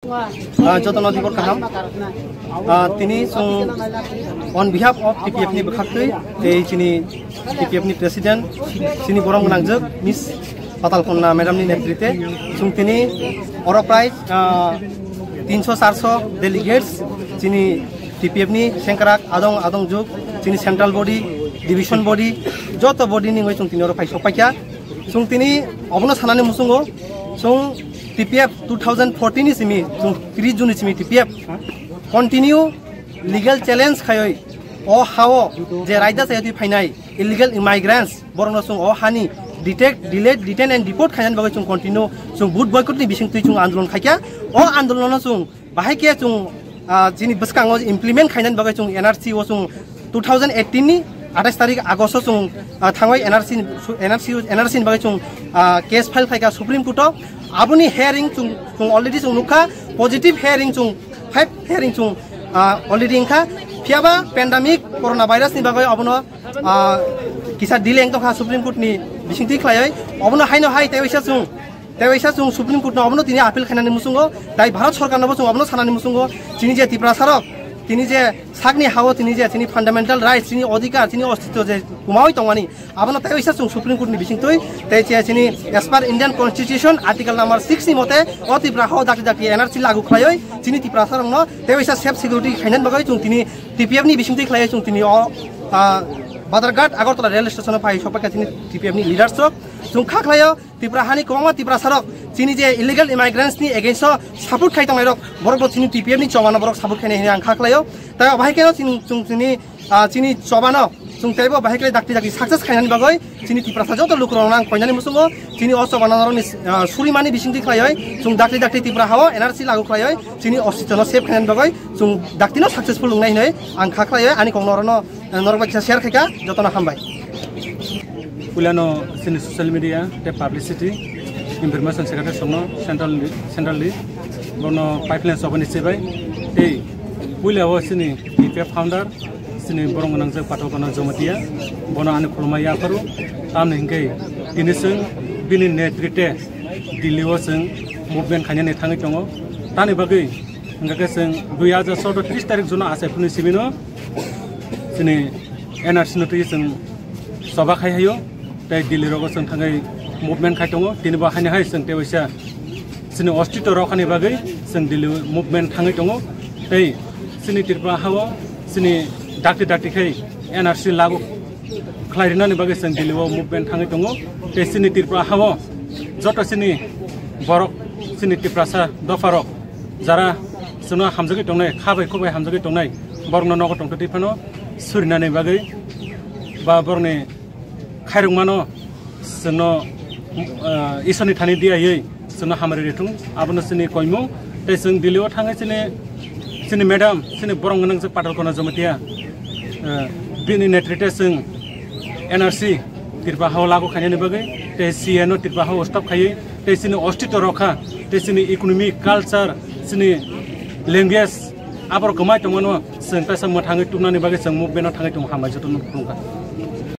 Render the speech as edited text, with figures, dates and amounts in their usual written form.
Jotono Dibor Kaham Tini on behalf of TPF ni berkhakti sini TPF ni President sini borong menangjak Miss Patal Konna Madam ni netrite sung tini oro prize 300-400 delegates sini TPF ni sengkerak adong juk sini central body division body joto body ni ngoi sung tini oro prize sopakya sung tini obono sanani musungo sung TPF 2014 ni simi sung 3 June simi TPF continue legal challenge khayoi o hawo je raida sayati phainai illegal immigrants borno sung o hani detect delete detain and deport khainan bagai sung continue sung boot boycott ni bising tui sung andolon khaikya o andolon sung bahai ke sung jini baskango implement khainan bagai sung NRC o sung 2018 ni 28 तारिख August sung thangoi NRC bagai sung case file khaika Supreme Court abuni hearing sung already sung nukha positive hearing sung 5 hearing sung already ingkha phiaba pandemic coronavirus ni bagai abono kisa dileng to kha Supreme Court ni bisingti khlaioi abono haino hai tewaisa sung Supreme Court no abono tini appeal khainani musungo dai Bharat Sarkar no sung abono sanani musungo tini je Tripura sarok tini je sakni hawo tini je tini fundamental rights tini adhikar tini ostitto je kumawai tongani abono tewaisa sung Supreme Court ni bisingtoi tei je tini as per Indian Constitution article number 6 ni mote o Tripura hawo dakti NRC lagu khlaioi tini Tripura sarok no tewaisa safe security khainan bagai sung tini TPF ni bisingtoi khlaioi sung tini o Badarghat Agartala rail station pai sopaka tini TPF ni leaders sung khaklayo Tripura hani koma Tripura sarok tini je illegal immigrants ni against support khai tongai rok borok tini TPF ni chobano borok support khai ni ang khaklayo ta bahai keno tini chobano sung tebo bahai kle dakti success khainani bagoi tini Tripura sa joto luk rong nang koinani musungo tini o chobano ni surimani bisingti khlaioi sung dakti Tripura hawo NRC lagu khlaioi tini ostitono save khainani bagoi sung daktino successful lungnai nei ang khaklayo ani kongnorono norba kisa share khaika jotono hambai Pulano sini social media te publicity information secretary sono centrally bono pipeline sobani sebai te pula wo sini TPF founder sini borong nang je pato kono jomatia bono ani khulma ya paru tamne hingai tinisung bini netrite diliwo sing movement khanya ne thangi tongo tani bagai ngaka sing 2030 tarik juna ase puni sibino sini NRC no tri sing soba khai hayo tai dili rogo sing thangai movement khai tongo tini ba hani hai sing tewaisa sini ostito ro khani bagai sing dili movement thangai tongo tai sini Tripura hawo sini dakti khai NRC lagu khlairina ni bagai sing dili movement thangai tongo tai sini Tripura hawo joto sini borok sini Tripura sa dofarok jara sino hamjagi tongnai khabai khobai hamjagi tongnai borno nogo tongto tipano surinani bagai ba borne khairungmano sino isoni thani dia yei sino hamari retung abono sini koimo te sing dilio thangai sini madam sini borong nang je patal kona jomatia bini netrite sing NRC Tripura hawo lagu khani bagai te CNO Tripura hawo stop khai te sini ostito rokha te sini economic culture sini language abor kamai tongano sing ta sam thangai tumnani bagai sing movement thangai tung hamai joton